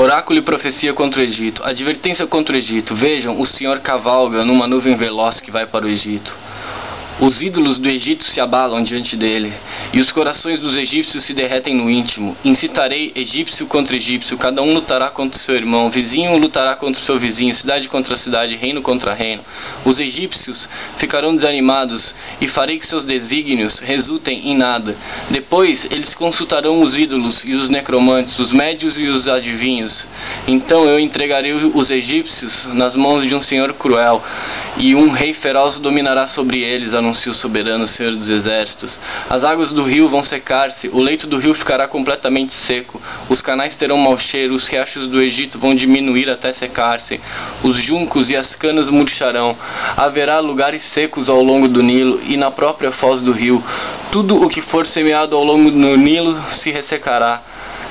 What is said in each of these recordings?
Oráculo e profecia contra o Egito. Advertência contra o Egito. Vejam, o Senhor cavalga numa nuvem veloz que vai para o Egito. Os ídolos do Egito se abalam diante dele, e os corações dos egípcios se derretem no íntimo. Incitarei egípcio contra egípcio, cada um lutará contra seu irmão, vizinho lutará contra seu vizinho, cidade contra cidade, reino contra reino. Os egípcios ficarão desanimados, e farei que seus desígnios resultem em nada. Depois eles consultarão os ídolos e os necromantes, os médios e os adivinhos. Então eu entregarei os egípcios nas mãos de um senhor cruel, e um rei feroz dominará sobre eles, anuncia o soberano Senhor dos Exércitos. As águas do rio vão secar-se, o leito do rio ficará completamente seco, os canais terão mau cheiro, os riachos do Egito vão diminuir até secar-se, os juncos e as canas murcharão, haverá lugares secos ao longo do Nilo e na própria foz do rio. Tudo o que for semeado ao longo do Nilo se ressecará,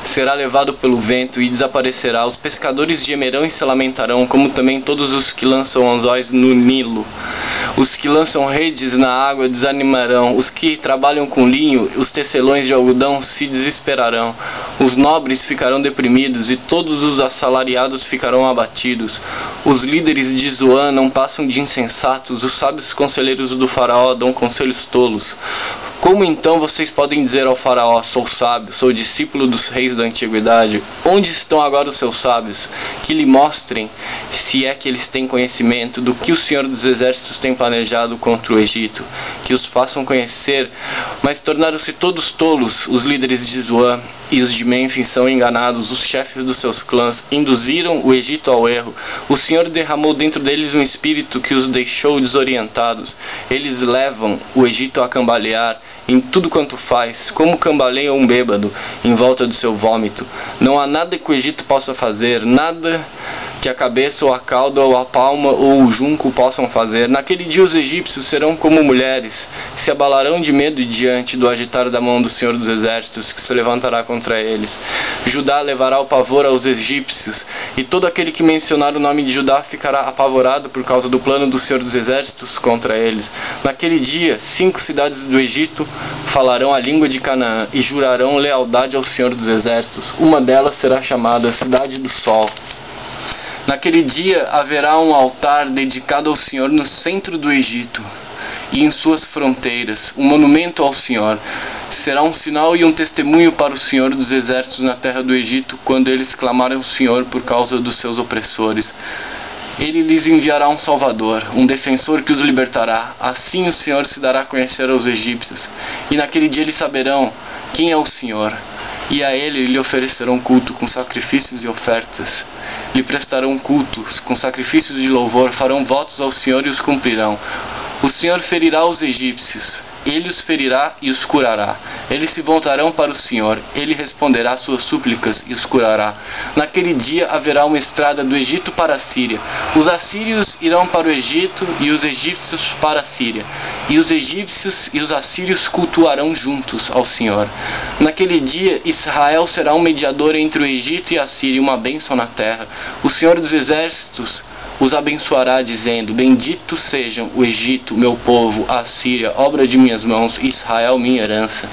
será levado pelo vento e desaparecerá. Os pescadores gemerão e se lamentarão, como também todos os que lançam anzóis no Nilo. Os que lançam redes na água desanimarão. Os que trabalham com linho, os tecelões de algodão se desesperarão. Os nobres ficarão deprimidos e todos os assalariados ficarão abatidos. Os líderes de Zoan não passam de insensatos. Os sábios conselheiros do faraó dão conselhos tolos. Como então vocês podem dizer ao faraó: sou sábio, sou discípulo dos reis da antiguidade? Onde estão agora os seus sábios? Que lhe mostrem, se é que eles têm conhecimento, do que o Senhor dos Exércitos tem planejado contra o Egito. Que os façam conhecer. Mas tornaram-se todos tolos. Os líderes de Zoan e os de Mênfis são enganados. Os chefes dos seus clãs induziram o Egito ao erro. O Senhor derramou dentro deles um espírito que os deixou desorientados. Eles levam o Egito a cambalear em tudo quanto faz, como cambaleia um bêbado em volta do seu vômito. Não há nada que o Egito possa fazer, nada que a cabeça ou a cauda ou a palma ou o junco possam fazer. Naquele dia os egípcios serão como mulheres, se abalarão de medo diante do agitar da mão do Senhor dos Exércitos, que se levantará contra eles. Judá levará o pavor aos egípcios, e todo aquele que mencionar o nome de Judá ficará apavorado por causa do plano do Senhor dos Exércitos contra eles. Naquele dia, 5 cidades do Egito falarão a língua de Canaã e jurarão lealdade ao Senhor dos Exércitos. Uma delas será chamada Cidade do Sol. Naquele dia haverá um altar dedicado ao Senhor no centro do Egito e em suas fronteiras, um monumento ao Senhor. Será um sinal e um testemunho para o Senhor dos Exércitos na terra do Egito, quando eles clamarem ao Senhor por causa dos seus opressores. Ele lhes enviará um Salvador, um defensor que os libertará. Assim o Senhor se dará a conhecer aos egípcios, e naquele dia eles saberão quem é o Senhor. E a ele lhe oferecerão culto com sacrifícios e ofertas. Lhe prestarão cultos com sacrifícios de louvor, farão votos ao Senhor e os cumprirão. O Senhor ferirá os egípcios, ele os ferirá e os curará. Eles se voltarão para o Senhor, ele responderá às suas súplicas e os curará. Naquele dia haverá uma estrada do Egito para a Síria. Os assírios irão para o Egito e os egípcios para a Síria. E os egípcios e os assírios cultuarão juntos ao Senhor. Naquele dia Israel será um mediador entre o Egito e a Síria, uma bênção na terra. O Senhor dos Exércitos os abençoará, dizendo: bendito sejam o Egito, meu povo, a Síria, obra de minhas mãos, e Israel, minha herança.